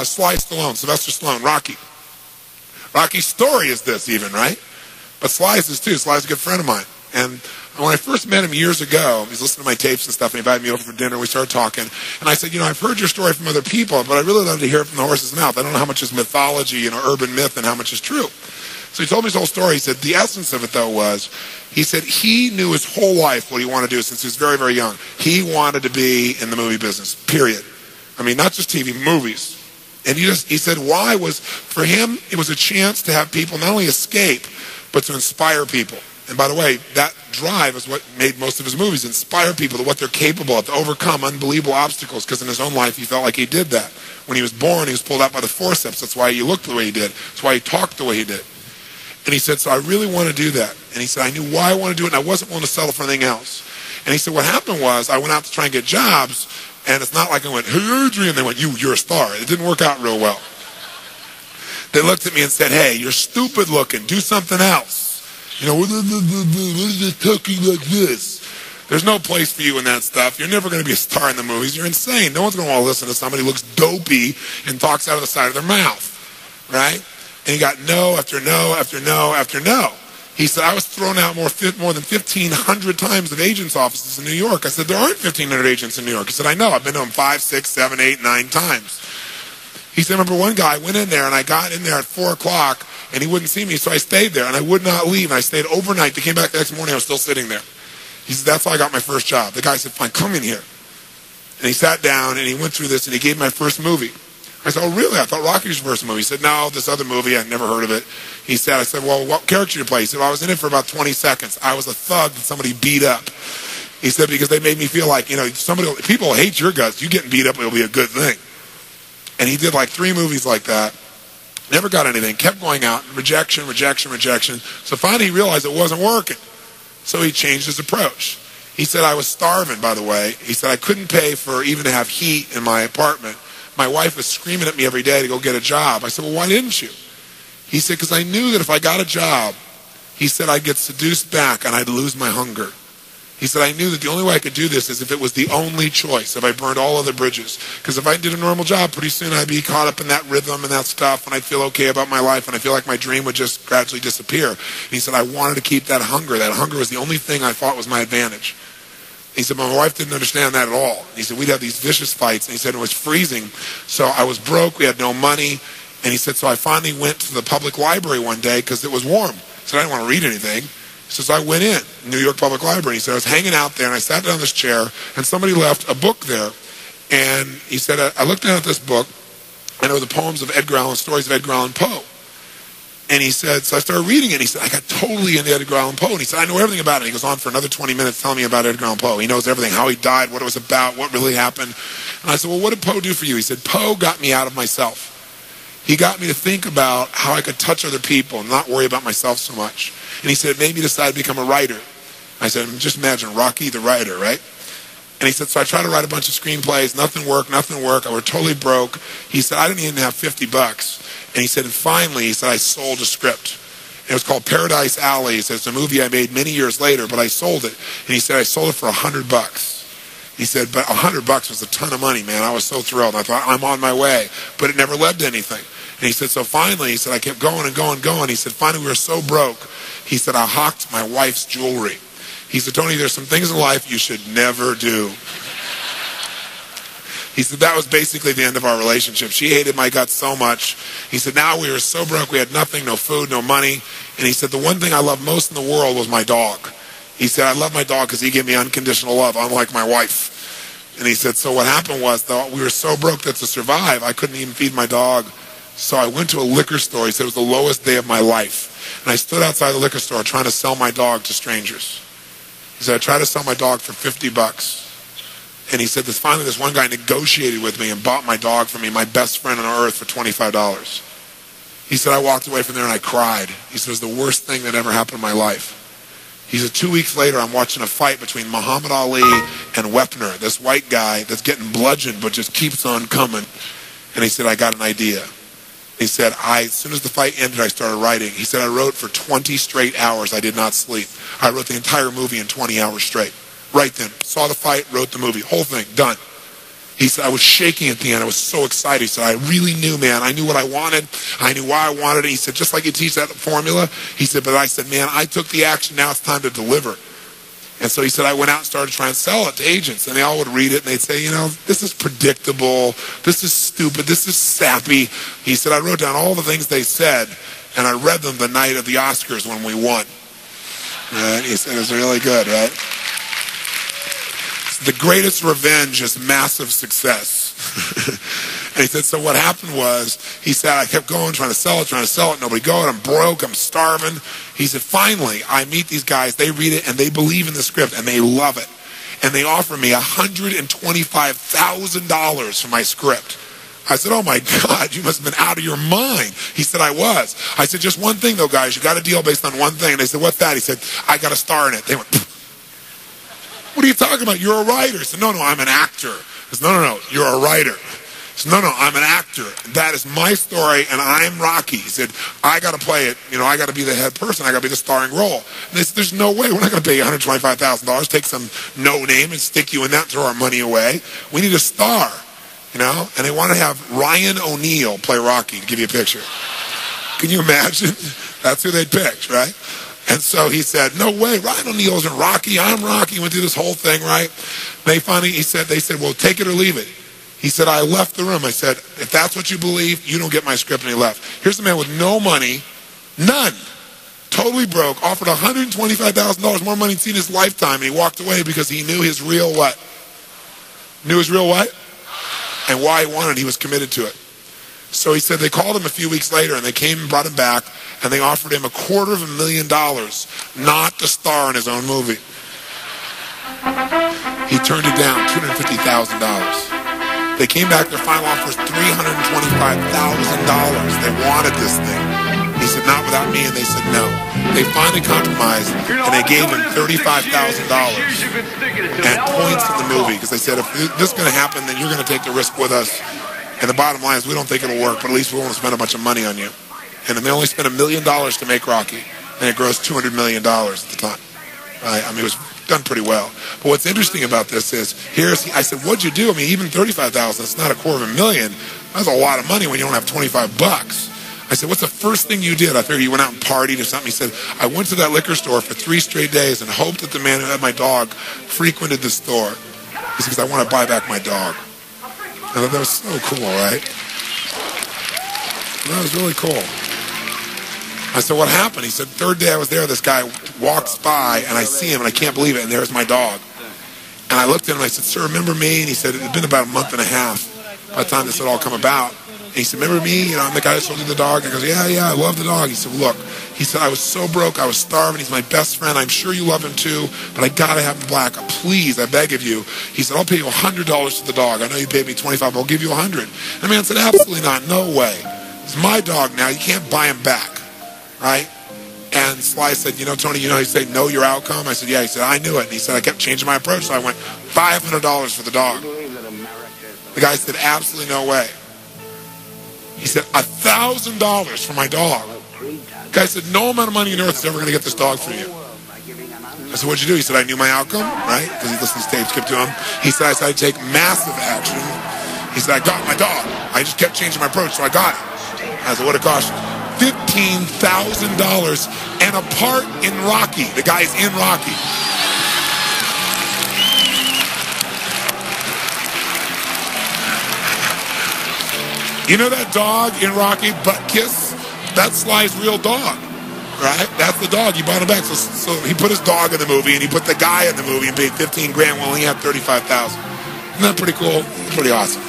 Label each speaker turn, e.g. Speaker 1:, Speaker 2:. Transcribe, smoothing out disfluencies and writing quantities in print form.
Speaker 1: Sly Stallone, Sylvester Stallone, Rocky. Rocky's story is this even, right? But Sly's is too. Sly's a good friend of mine. And when I first met him years ago, he's listening to my tapes and stuff, and he invited me over for dinner. We started talking. And I said, you know, I've heard your story from other people, but I really love to hear it from the horse's mouth. I don't know how much is mythology, you know, urban myth, and how much is true. So he told me his whole story. He said the essence of it, though, was he said he knew his whole life what he wanted to do since he was very, very young. He wanted to be in the movie business, period. I mean, not just TV, movies. And he said why was, for him, it was a chance to have people not only escape, but to inspire people. And by the way, that drive is what made most of his movies, inspire people to what they're capable of, to overcome unbelievable obstacles, because in his own life he felt like he did that. When he was born, he was pulled out by the forceps. That's why he looked the way he did. That's why he talked the way he did. And he said, so I really want to do that. And he said, I knew why I want to do it, and I wasn't willing to settle for anything else. And he said, what happened was, I went out to try and get jobs, and it's not like I went, hey, Adrian. They went, you're a star. It didn't work out real well. They looked at me and said, hey, you're stupid looking. Do something else. You know, what is this talking like this? There's no place for you in that stuff. You're never going to be a star in the movies. You're insane. No one's going to want to listen to somebody who looks dopey and talks out of the side of their mouth. Right? And he got no after no after no after no. He said, I was thrown out more than 1,500 times of agents' offices in New York. I said, there aren't 1,500 agents in New York. He said, I know. I've been to them 5, 6, 7, 8, 9 times. He said, I remember one guy went in there, and I got in there at 4 o'clock, and he wouldn't see me, so I stayed there, and I would not leave. And I stayed overnight. They came back the next morning. I was still sitting there. He said, that's how I got my first job. The guy said, fine, come in here. And he sat down, and he went through this, and he gave my first movie. I said, oh, really? I thought Rocky was your first movie. He said, no, this other movie, I'd never heard of it. He said, I said, well, what character did you play? He said, well, I was in it for about 20 seconds. I was a thug that somebody beat up. He said, because they made me feel like, you know, people hate your guts. You getting beat up will be a good thing. And he did like 3 movies like that. Never got anything. Kept going out. Rejection, rejection, rejection. So finally he realized it wasn't working. So he changed his approach. He said, I was starving, by the way. He said, I couldn't pay for even to have heat in my apartment. My wife was screaming at me every day to go get a job. I said, well, why didn't you? He said, because I knew that if I got a job, he said, I'd get seduced back and I'd lose my hunger. He said, I knew that the only way I could do this is if it was the only choice, if I burned all other bridges. Because if I did a normal job, pretty soon I'd be caught up in that rhythm and that stuff, and I'd feel okay about my life, and I feel like my dream would just gradually disappear. And he said, I wanted to keep that hunger. That hunger was the only thing I thought was my advantage. He said, my wife didn't understand that at all. And he said, we'd have these vicious fights. And he said, it was freezing. So I was broke. We had no money. And he said, so I finally went to the public library one day because it was warm. He said, I didn't want to read anything. He says, I went in, New York Public Library. He said, I was hanging out there, and I sat down in this chair, and somebody left a book there. And he said, I looked down at this book, and it was the poems of Edgar Allan, stories of Edgar Allan Poe. And he said, so I started reading it, and he said, I got totally into Edgar Allan Poe. And he said, I know everything about it. He goes on for another 20 minutes telling me about Edgar Allan Poe. He knows everything, how he died, what it was about, what really happened. And I said, well, what did Poe do for you? He said, Poe got me out of myself. He got me to think about how I could touch other people and not worry about myself so much. And he said, it made me decide to become a writer. I said, just imagine, Rocky the writer, right? And he said, so I tried to write a bunch of screenplays. Nothing worked. I was totally broke. He said, I didn't even have $50. And he said, and finally, he said, I sold a script. And it was called Paradise Alley. He said, it's a movie I made many years later, but I sold it. And he said, I sold it for $100. He said, but $100 was a ton of money, man. I was so thrilled. I thought, I'm on my way. But it never led to anything. And he said, so finally, he said, I kept going and going and going. He said, finally, we were so broke. He said, I hocked my wife's jewelry. He said, Tony, there's some things in life you should never do. He said, that was basically the end of our relationship. She hated my guts so much. He said, now we were so broke, we had nothing, no food, no money. And he said, the one thing I loved most in the world was my dog. He said, I love my dog because he gave me unconditional love, unlike my wife. And he said, so what happened was, though, we were so broke that to survive, I couldn't even feed my dog. So I went to a liquor store. He said, it was the lowest day of my life. And I stood outside the liquor store trying to sell my dog to strangers. He said, I tried to sell my dog for $50. And he said, finally this one guy negotiated with me and bought my dog for me, my best friend on earth, for $25. He said, I walked away from there and I cried. He said, it was the worst thing that ever happened in my life. He said, 2 weeks later, I'm watching a fight between Muhammad Ali and Wepner, this white guy that's getting bludgeoned but just keeps on coming. And he said, I got an idea. He said, as soon as the fight ended, I started writing. He said, I wrote for 20 straight hours. I did not sleep. I wrote the entire movie in 20 hours straight. Right then. Saw the fight, wrote the movie. Whole thing, done. He said, I was shaking at the end. I was so excited. He said, I really knew, man. I knew what I wanted. I knew why I wanted it. He said, just like you teach that formula. He said, but I said, man, I took the action. Now it's time to deliver. And so he said, I went out and started trying to sell it to agents. And they all would read it, and they'd say, you know, this is predictable. This is stupid. This is sappy. He said, I wrote down all the things they said, and I read them the night of the Oscars when we won. And he said, it was really good, right? The greatest revenge is massive success. And he said, so what happened was, he said, I kept going, trying to sell it, nobody going, I'm broke, I'm starving. He said, finally, I meet these guys, they read it, and they believe in the script, and they love it. And they offer me $125,000 for my script. I said, oh my God, you must have been out of your mind. He said, I was. I said, just one thing though, guys, you got a deal based on one thing. And they said, what's that? He said, I got a star in it. They went, pfft. What are you talking about? You're a writer. I said, no, I'm an actor. I said, no, you're a writer. I said, no, I'm an actor. That is my story, and I'm Rocky. He said, I got to play it. You know, I got to be the head person. I got to be the starring role. And they said, there's no way. We're not going to pay you $125,000, take some no name and stick you in that and throw our money away. We need a star, you know? And they want to have Ryan O'Neal play Rocky, to give you a picture. Can you imagine? That's who they'd pick, right? And so he said, no way, Ryan O'Neal isn't Rocky, I'm Rocky. Went through this whole thing, right? They said, well, take it or leave it. He said, I left the room. I said, if that's what you believe, you don't get my script. And he left. Here's a man with no money, none, totally broke, offered $125,000 more money than he'd seen in his lifetime. And he walked away because he knew his real what? Knew his real what? And why he wanted it. He was committed to it. So he said they called him a few weeks later, and they came and brought him back, and they offered him $250,000 not to star in his own movie. He turned it down, $250,000. They came back, their final offer was $325,000. They wanted this thing. He said, not without me, and they said no. They finally compromised, and they gave him $35,000 and points in the movie, because they said, if this is going to happen, then you're going to take the risk with us. And the bottom line is, we don't think it'll work, but at least we won't spend a bunch of money on you. And then they only spent $1 million to make Rocky, and it grossed $200 million at the time. Right? I mean, it was done pretty well. But what's interesting about this is, I said, what'd you do? I mean, even $35,000, it's not $250,000. That's a lot of money when you don't have $25. I said, what's the first thing you did? I figured you went out and partied or something. He said, I went to that liquor store for 3 straight days and hoped that the man who had my dog frequented the store. He said, because I want to buy back my dog. I thought that was so cool, right? That was really cool. I said, what happened? He said, third day I was there, this guy walks by, and I see him, and I can't believe it, and there's my dog. And I looked at him, and I said, sir, remember me? And he said, it had been about a month and a half by the time this had all come about. And he said, remember me? You know, I'm the guy that sold you the dog. I goes, yeah, I love the dog. He said, look, he said, I was so broke, I was starving. He's my best friend. I'm sure you love him too, but I got to have him black. Please, I beg of you. He said, I'll pay you $100 for the dog. I know you paid me $25, but I'll give you $100. And the man said, absolutely not. No way. It's my dog now. You can't buy him back. Right? And Sly said, you know, Tony, you know, he said, know your outcome? I said, yeah. He said, I knew it. And he said, I kept changing my approach. So I went, $500 for the dog. The guy said, absolutely no way. He said, $1,000 for my dog. The guy said, no amount of money on earth is ever going to get this dog for you. I said, what'd you do? He said, I knew my outcome, right? Because he listened to tapes, kept to him. He said, I decided to take massive action. He said, I got my dog. I just kept changing my approach, so I got it. I said, what it cost you? $15,000 and a part in Rocky. The guy's in Rocky. You know that dog in Rocky, Butt Kiss? That's Sly's real dog, right? That's the dog. He bought him back. So he put his dog in the movie, and he put the guy in the movie and paid $15,000 while he had $35,000. Isn't that pretty cool? Pretty awesome.